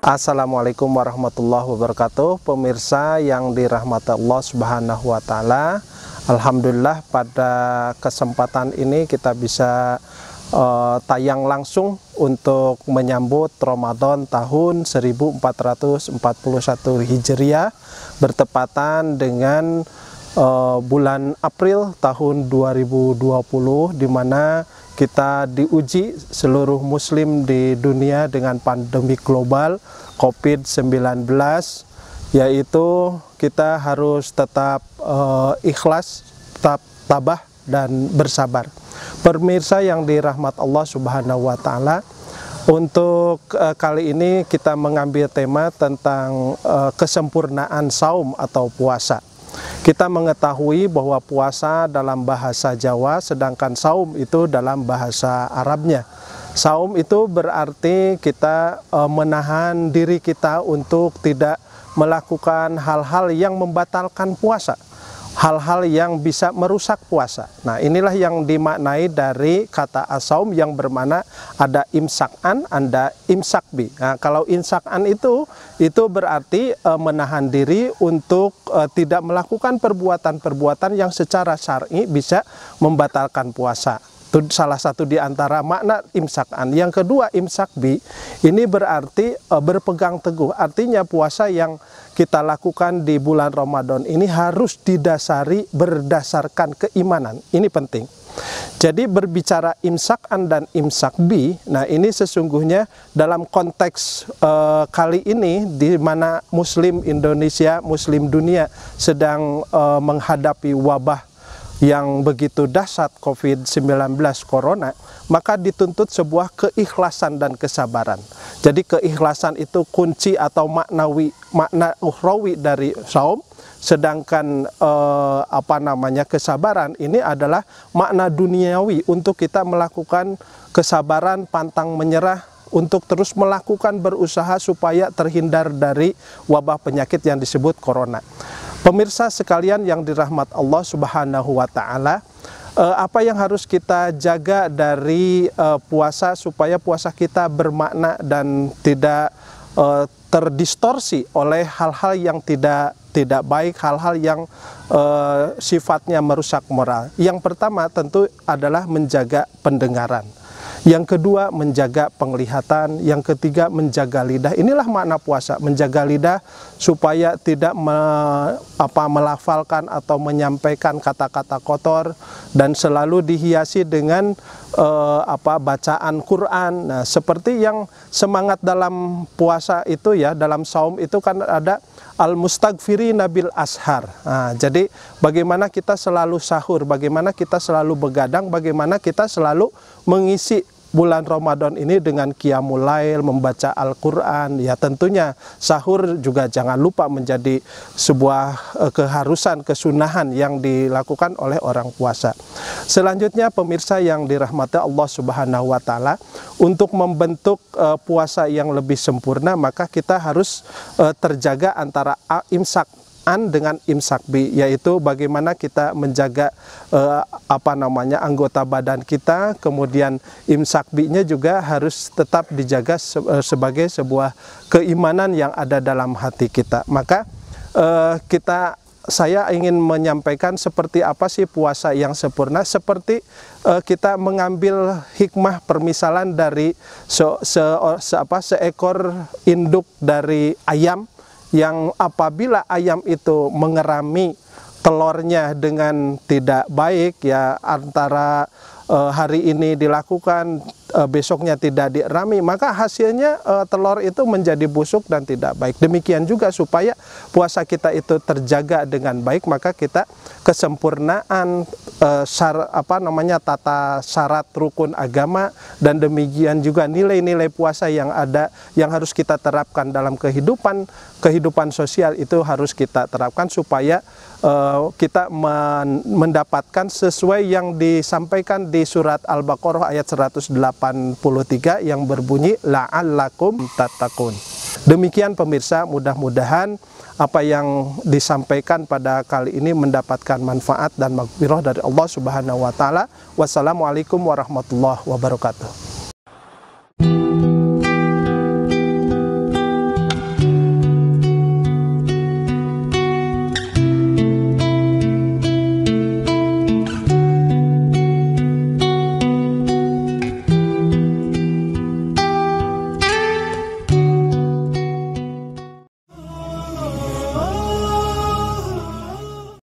Assalamualaikum warahmatullahi wabarakatuh. Pemirsa yang dirahmati Allah Subhanahu wa Ta'ala, alhamdulillah pada kesempatan ini kita bisa tayang langsung untuk menyambut Ramadan tahun 1441 Hijriah bertepatan dengan bulan April tahun 2020, di mana kita diuji seluruh muslim di dunia dengan pandemi global COVID-19, yaitu kita harus tetap ikhlas, tetap tabah dan bersabar. Pemirsa yang dirahmat Allah Subhanahu wa Ta'ala, untuk kali ini kita mengambil tema tentang kesempurnaan saum atau puasa. Kita mengetahui bahwa puasa dalam bahasa Jawa, sedangkan saum itu dalam bahasa Arabnya. Saum itu berarti kita menahan diri kita untuk tidak melakukan hal-hal yang membatalkan puasa, hal-hal yang bisa merusak puasa. Nah, inilah yang dimaknai dari kata as-saum yang bermakna ada imsakan, ada imsakbi. Nah, kalau imsakan itu berarti menahan diri untuk tidak melakukan perbuatan-perbuatan yang secara syar'i bisa membatalkan puasa. Itu salah satu di antara makna imsakan. Yang kedua, imsakbi, ini berarti berpegang teguh. Artinya puasa yang kita lakukan di bulan Ramadan ini harus didasari berdasarkan keimanan. Ini penting. Jadi berbicara imsakan dan imsakbi, nah ini sesungguhnya dalam konteks kali ini di mana Muslim Indonesia, Muslim dunia sedang menghadapi wabah yang begitu dahsyat COVID-19 Corona, maka dituntut sebuah keikhlasan dan kesabaran. Jadi keikhlasan itu kunci atau makna ukhrawi dari saum, sedangkan kesabaran ini adalah makna duniawi untuk kita melakukan kesabaran, pantang menyerah untuk terus melakukan berusaha supaya terhindar dari wabah penyakit yang disebut corona. Pemirsa sekalian yang dirahmat Allah Subhanahu wa Ta'ala, apa yang harus kita jaga dari puasa supaya puasa kita bermakna dan tidak terdistorsi oleh hal-hal yang tidak baik, hal-hal yang sifatnya merusak moral. Yang pertama tentu adalah menjaga pendengaran. Yang kedua, menjaga penglihatan. Yang ketiga, menjaga lidah. Inilah makna puasa, menjaga lidah supaya tidak melafalkan atau menyampaikan kata-kata kotor, dan selalu dihiasi dengan bacaan Quran. Nah, seperti yang semangat dalam puasa itu ya, dalam saum itu kan ada al-mustaghfirina bil ashar. Nah, jadi bagaimana kita selalu sahur, bagaimana kita selalu begadang, bagaimana kita selalu mengisi bulan Ramadan ini dengan qiyamul lail, membaca Al-Quran. Ya tentunya sahur juga jangan lupa menjadi sebuah keharusan, kesunahan yang dilakukan oleh orang puasa. Selanjutnya pemirsa yang dirahmati Allah Subhanahu wa Ta'ala, untuk membentuk puasa yang lebih sempurna maka kita harus terjaga antara imsak dengan imsakbi, yaitu bagaimana kita menjaga anggota badan kita. Kemudian imsakbinya juga harus tetap dijaga sebagai sebuah keimanan yang ada dalam hati kita. Maka saya ingin menyampaikan seperti apa sih puasa yang sempurna, seperti kita mengambil hikmah permisalan dari seekor induk dari ayam, yang apabila ayam itu mengerami telurnya dengan tidak baik, ya antara hari ini dilakukan, besoknya tidak dirami, maka hasilnya telur itu menjadi busuk dan tidak baik. Demikian juga supaya puasa kita itu terjaga dengan baik, maka kita kesempurnaan tata syarat rukun agama, dan demikian juga nilai-nilai puasa yang ada, yang harus kita terapkan dalam kehidupan sosial itu harus kita terapkan supaya kita mendapatkan sesuai yang disampaikan di surat Al-Baqarah ayat 183 yang berbunyi la'allakum tattaqun. Demikian pemirsa, mudah-mudahan apa yang disampaikan pada kali ini mendapatkan manfaat dan maghfirah dari Allah Subhanahu wa Ta'ala. Wassalamualaikum warahmatullahi wabarakatuh.